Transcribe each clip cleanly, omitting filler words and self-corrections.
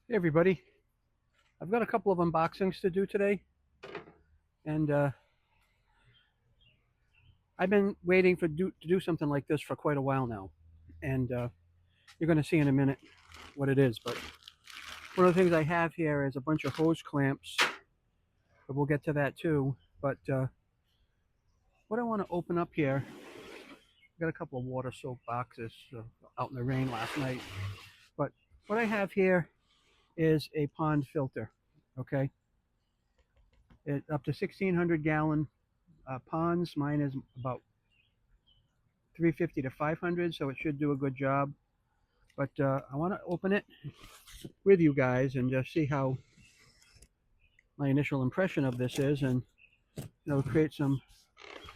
Hey everybody, I've got a couple of unboxings to do today, and I've been waiting to do something like this for quite a while now, and you're going to see in a minute what it is. But one of the things I have here is a bunch of hose clamps, but we'll get to that too. But what I want to open up here, I got a couple of water soap boxes out in the rain last night, but what I have here is a pond filter, okay? Up to 1,600 gallon ponds. Mine is about 350 to 500, so it should do a good job. But I want to open it with you guys and just see how my initial impression of this is, and create an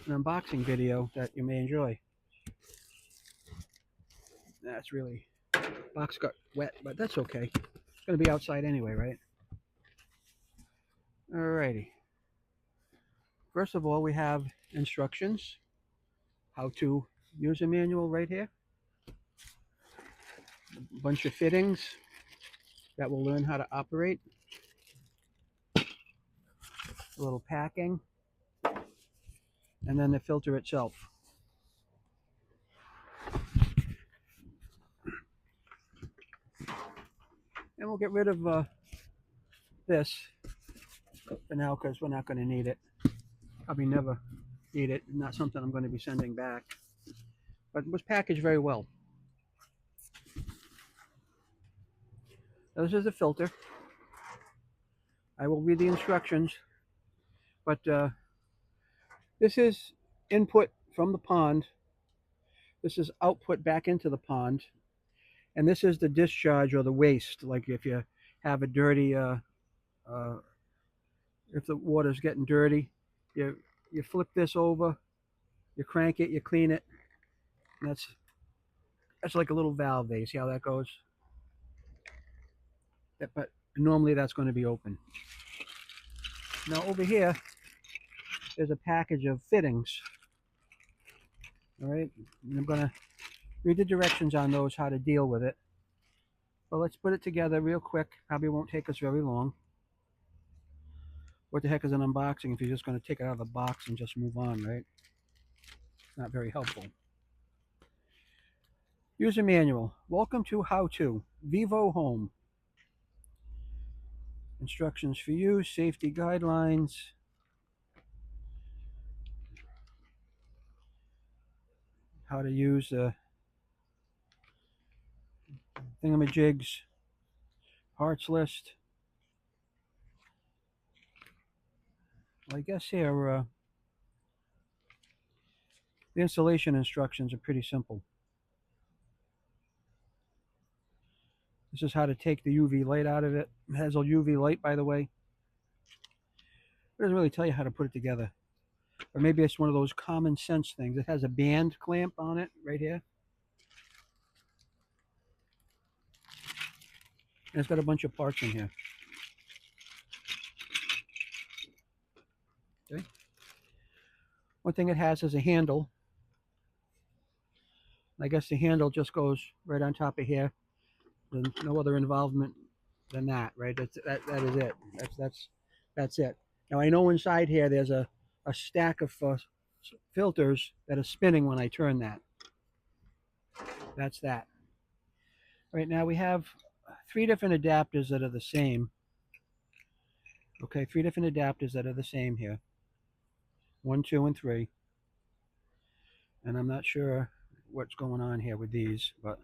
unboxing video that you may enjoy. That's really, box got wet, but that's okay. It's going to be outside anyway, right? Alrighty. First of all, we have instructions, how to use a manual right here. A bunch of fittings that will learn how to operate. A little packing. And then the filter itself. And we'll get rid of this for now because we're not going to need it. Probably never need it. Not something I'm going to be sending back. But it was packaged very well. Now, this is a filter. I will read the instructions. But this is input from the pond. This is output back into the pond. And this is the discharge or the waste. Like if you have a dirty, if the water's getting dirty, you flip this over, you crank it, you clean it. And that's like a little valve there. You see how that goes? But normally that's going to be open. Now over here, there's a package of fittings. All right, and I'm going to read the directions on those, how to deal with it. But let's put it together real quick. Probably won't take us very long. What the heck is an unboxing if you're just going to take it out of the box and just move on, right? Not very helpful. User manual. Welcome to How To. VIVOHOME. Instructions for use, safety guidelines. How to use thingamajigs. Parts list. Well, I guess here the installation instructions are pretty simple. This is how to take the UV light out of it. It has a UV light, by the way. It doesn't really tell you how to put it together. Or maybe it's one of those common sense things. It has a band clamp on it right here. And it's got a bunch of parts in here. Okay. One thing it has is a handle. I guess the handle just goes right on top of here. There's no other involvement than that, right? That is it. That's it. Now I know inside here there's a stack of filters that are spinning when I turn that. That's that. Right now we have 3 different adapters that are the same. Okay, 3 different adapters that are the same here. 1, 2, and 3. And I'm not sure what's going on here with these, but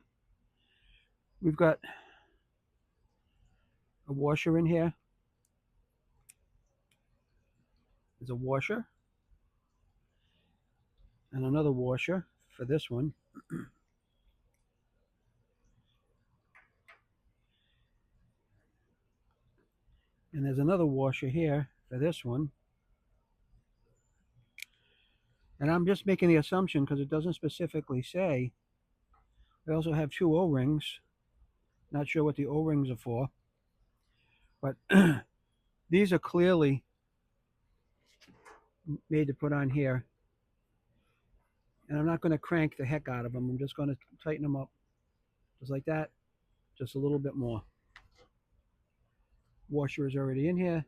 we've got a washer in here. There's a washer and another washer for this one. And there's another washer here for this one. And I'm just making the assumption because it doesn't specifically say. We also have 2 O-rings. Not sure what the O-rings are for. But these are clearly made to put on here. And I'm not going to crank the heck out of them. I'm just going to tighten them up. Just like that. Just a little bit more. Washer is already in here.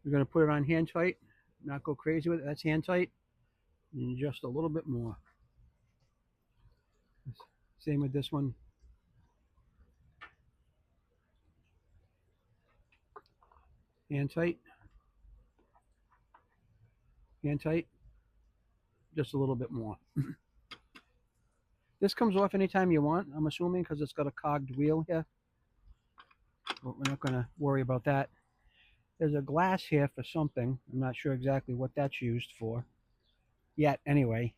We're going to put it on hand tight, not go crazy with it. That's hand tight. And just a little bit more. Same with this one. Hand tight. Hand tight. Just a little bit more. This comes off anytime you want, I'm assuming, because it's got a cogged wheel here. But we're not going to worry about that. There's a glass here for something. I'm not sure exactly what that's used for yet, anyway.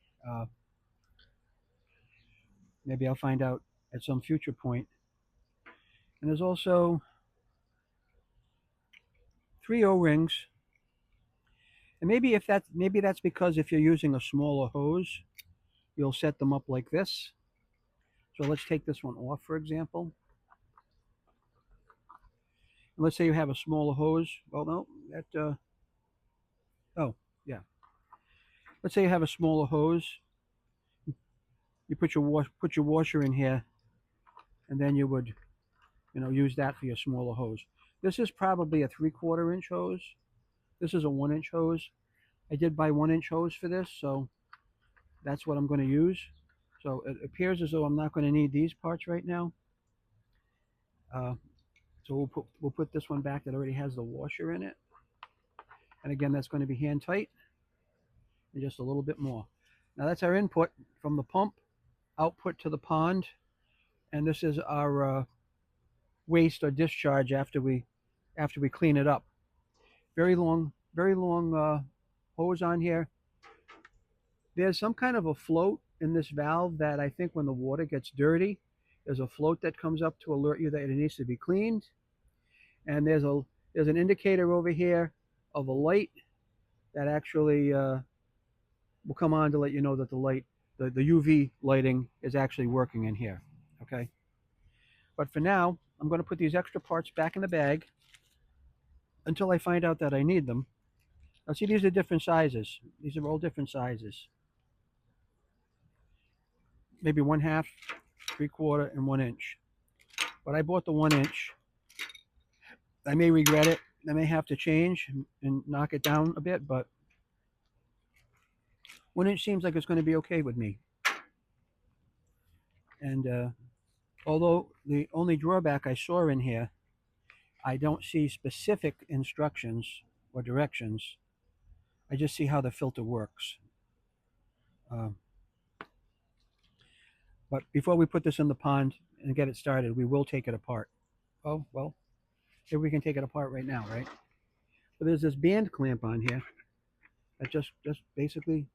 Maybe I'll find out at some future point. And there's also 3 O-rings. And maybe that's because if you're using a smaller hose, you'll set them up like this. So let's take this one off, for example. And let's say you have a smaller hose. Well, no, that oh, yeah. Let's say you have a smaller hose. You put your washer in here, and then you would, use that for your smaller hose. This is probably a 3/4 inch hose. This is a 1-inch hose. I did buy 1-inch hose for this, so that's what I'm going to use. So it appears as though I'm not going to need these parts right now. So we'll put this one back that already has the washer in it. And again, that's going to be hand tight and just a little bit more. Now that's our input from the pump, output to the pond, and this is our waste or discharge after we clean it up. Very long hose on here. There's some kind of a float in this valve that I think when the water gets dirty, there's a float that comes up to alert you that it needs to be cleaned. And there's an indicator over here of a light that actually will come on to let you know that the UV lighting is actually working in here. Okay. But for now, I'm going to put these extra parts back in the bag until I find out that I need them. Now see, these are different sizes. These are all different sizes. Maybe 1/2, 3/4, and 1 inch. But I bought the 1 inch. I may regret it. I may have to change and knock it down a bit, but 1 inch seems like it's going to be okay with me. And although the only drawback I saw in here, I don't see specific instructions or directions. I just see how the filter works. But before we put this in the pond and get it started, we will take it apart. Oh, well, here we can take it apart right now, right? So there's this band clamp on here that just basically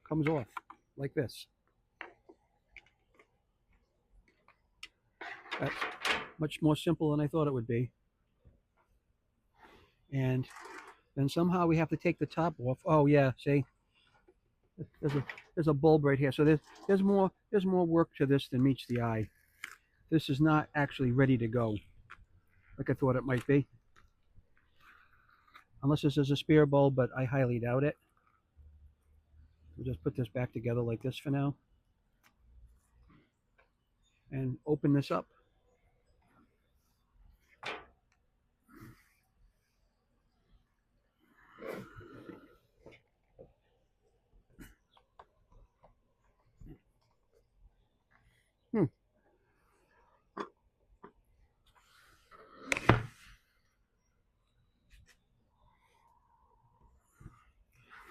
comes off like this. That's much more simple than I thought it would be. And then somehow we have to take the top off. Oh yeah, see, there's a bulb right here. So there's more work to this than meets the eye. This is not actually ready to go like I thought it might be. Unless this is a spare bulb, but I highly doubt it. We'll just put this back together like this for now. And open this up.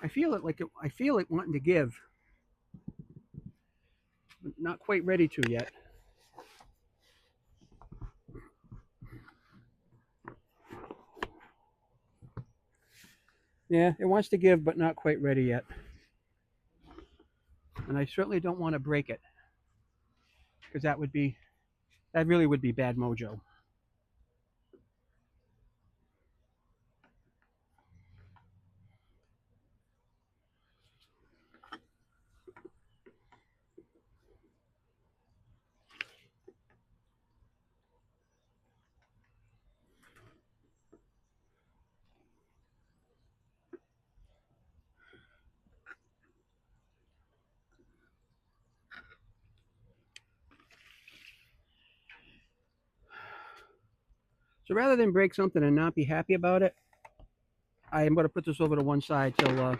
I feel it wanting to give, but not quite ready to yet. Yeah, it wants to give, but not quite ready yet. And I certainly don't want to break it, because that really would be bad mojo. So rather than break something and not be happy about it, I am going to put this over to one side till I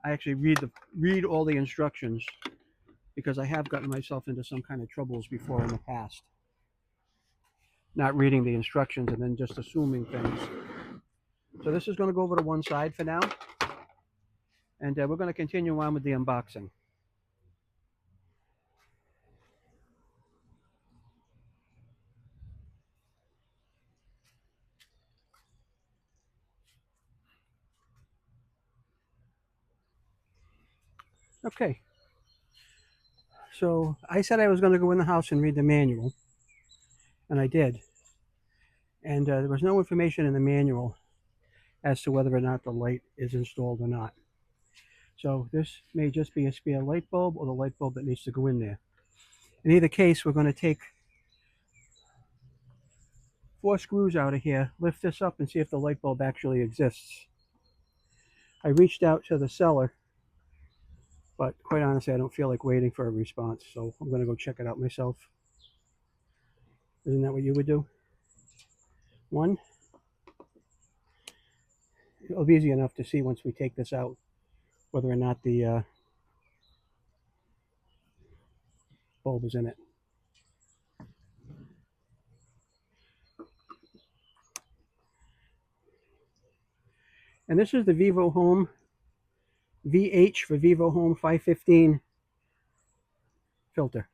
actually read all the instructions, because I have gotten myself into some kind of troubles before in the past. Not reading the instructions and then just assuming things. So this is going to go over to one side for now. And we're going to continue on with the unboxing. Okay. So I said I was going to go in the house and read the manual. And I did. And there was no information in the manual as to whether or not the light is installed or not. So this may just be a spare light bulb or the light bulb that needs to go in there. In either case, we're going to take 4 screws out of here, lift this up, and see if the light bulb actually exists. I reached out to the seller, but quite honestly, I don't feel like waiting for a response, so I'm going to go check it out myself. Isn't that what you would do? One. It'll be easy enough to see once we take this out whether or not the bulb is in it. And this is the VIVOHOME VH for VIVOHOME 515 filter.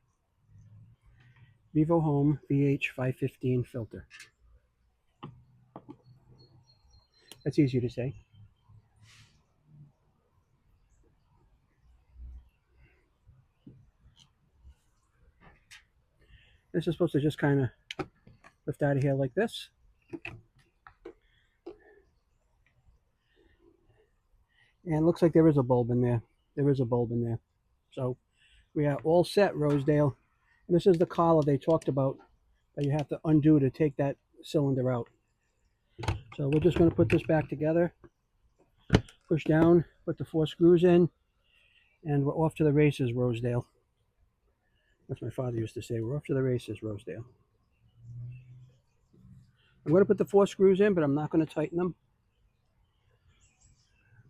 VIVOHOME VH 515 filter. That's easy to say. This is supposed to just kind of lift out of here like this. And it looks like there is a bulb in there. There is a bulb in there. So we are all set, Rosedale. And this is the collar they talked about that you have to undo to take that cylinder out. So we're just going to put this back together, push down, put the 4 screws in, and we're off to the races, Rosedale. That's my father used to say, we're off to the races, Rosedale. I'm going to put the 4 screws in, but I'm not going to tighten them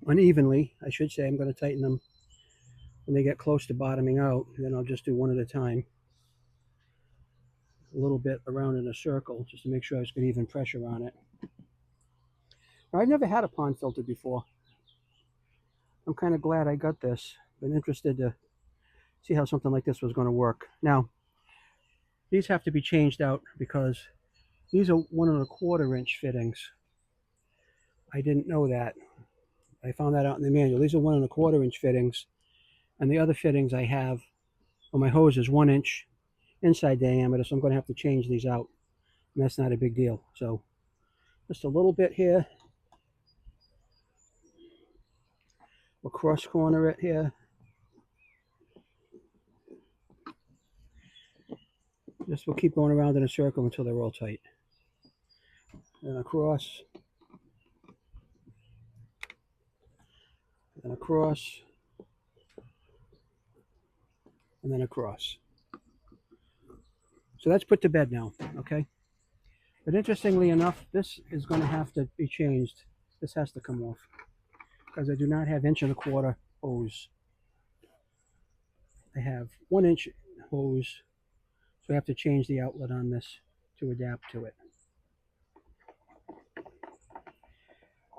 unevenly. I should say I'm going to tighten them when they get close to bottoming out, and then I'll just do one at a time. A little bit around in a circle, just to make sure I get even pressure on it. Now, I've never had a pond filter before. I'm kind of glad I got this. Been interested to see how something like this was going to work. Now, these have to be changed out because these are 1 1/4 inch fittings. I didn't know that. I found that out in the manual. These are 1 1/4 inch fittings, and the other fittings I have on my hose is 1 inch inside diameter, so I'm going to have to change these out, and that's not a big deal. So just a little bit here. We'll cross corner it here. Just we'll keep going around in a circle until they're all tight. Then across. And across. And then across. So that's put to bed now, okay? But interestingly enough, this is going to have to be changed. This has to come off because I do not have 1 1/4 hose. I have 1 inch hose, so I have to change the outlet on this to adapt to it.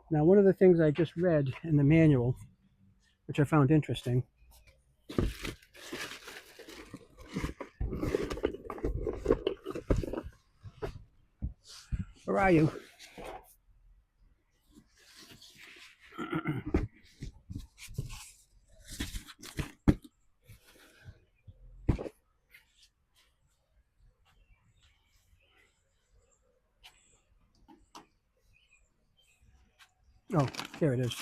Now, one of the things I just read in the manual, which I found interesting, where are you? Oh, there it is.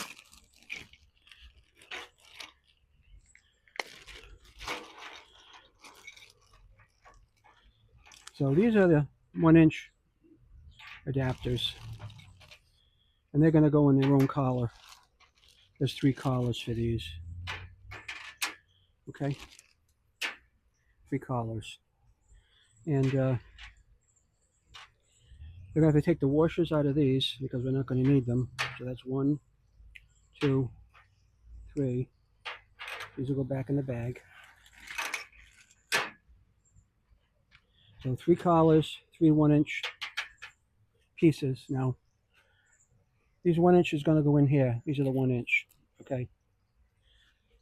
So these are the 1 inch adapters, and they're going to go in their own collar. There's 3 collars for these. Okay, 3 collars. And We're going to have to take the washers out of these because we're not going to need them. So that's 1, 2, 3. These will go back in the bag. So 3 collars, 3 1-inch pieces. Now, these 1-inch is going to go in here. These are the 1-inch, okay?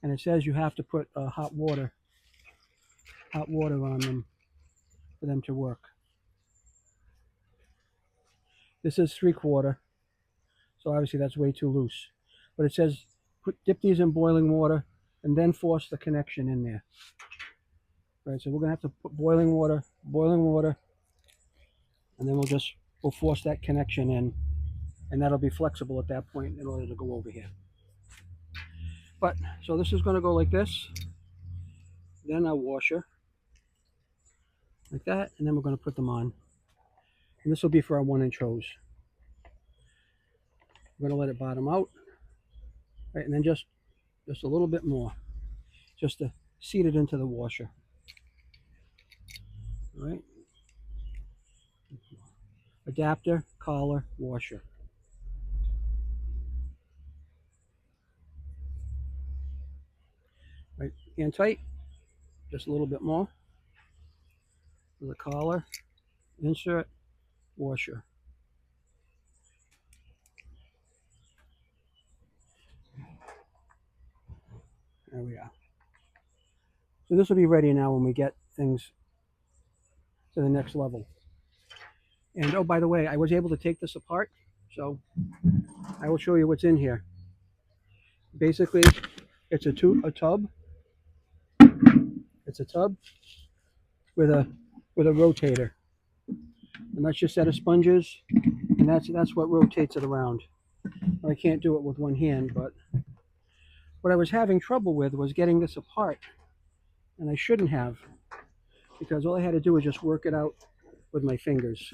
And it says you have to put hot water on them for them to work. This is 3/4, so obviously that's way too loose. But it says dip these in boiling water and then force the connection in there. Right, so we're gonna have to put boiling water, and then we'll force that connection in, and that'll be flexible at that point in order to go over here. But so this is gonna go like this, then a washer, like that, and then we're gonna put them on. And this will be for our 1-inch hose. We're gonna let it bottom out, right, and then just a little bit more, just to seat it into the washer. All right. Adapter, collar, washer. Right, hand tight, just a little bit more. The collar, insert, washer. There we are. So this will be ready now when we get things to the next level. And oh, by the way, I was able to take this apart, so I will show you what's in here. Basically, it's a tub. It's a tub with a rotator, and that's your set of sponges, and that's what rotates it around. I can't do it with one hand, but what I was having trouble with was getting this apart, and I shouldn't have, because all I had to do was just work it out with my fingers.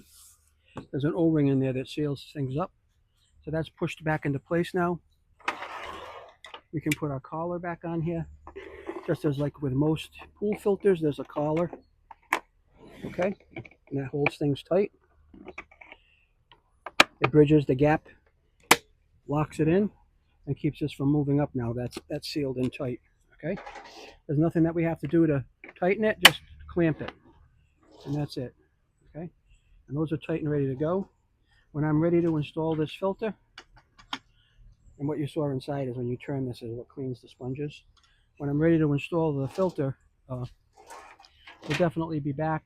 There's an O-ring in there that seals things up, so that's pushed back into place now. We can put our collar back on here, just as like with most pool filters, there's a collar, okay, and that holds things tight. It bridges the gap, locks it in, and keeps this from moving up now. That's sealed in tight, okay? There's nothing that we have to do to tighten it, just clamp it, and that's it, okay? And those are tight and ready to go. When I'm ready to install this filter, and what you saw inside is when you turn this is what cleans the sponges. When I'm ready to install the filter, we'll definitely be back.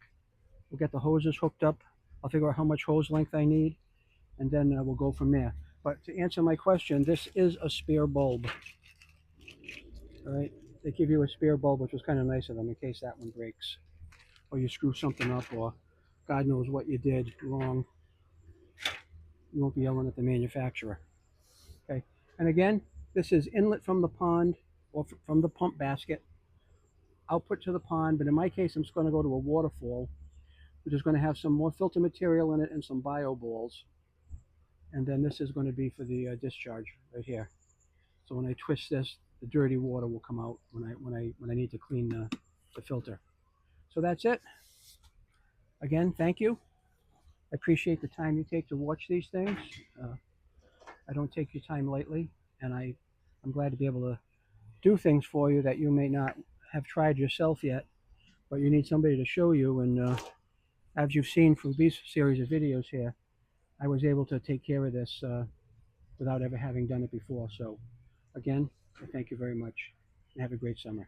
We'll get the hoses hooked up. I'll figure out how much hose length I need, and then we'll go from there. But to answer my question, this is a spare bulb. All right, they give you a spare bulb, which was kind of nice of them in case that one breaks, or you screw something up, or God knows what you did wrong. You won't be yelling at the manufacturer. Okay, and again, this is inlet from the pond or from the pump basket, output to the pond. But in my case, I'm just going to go to a Waterfall, which is going to have some more filter material in it and some bio balls. And then this is going to be for the discharge right here. So when I twist this, the dirty water will come out when I need to clean the filter. So that's it. Again, thank you. I appreciate the time you take to watch these things. I don't take your time lightly, and I'm glad to be able to do things for you that you may not have tried yourself yet, but you need somebody to show you. And as you've seen from these series of videos here, I was able to take care of this without ever having done it before. So again, I thank you very much, and have a great summer.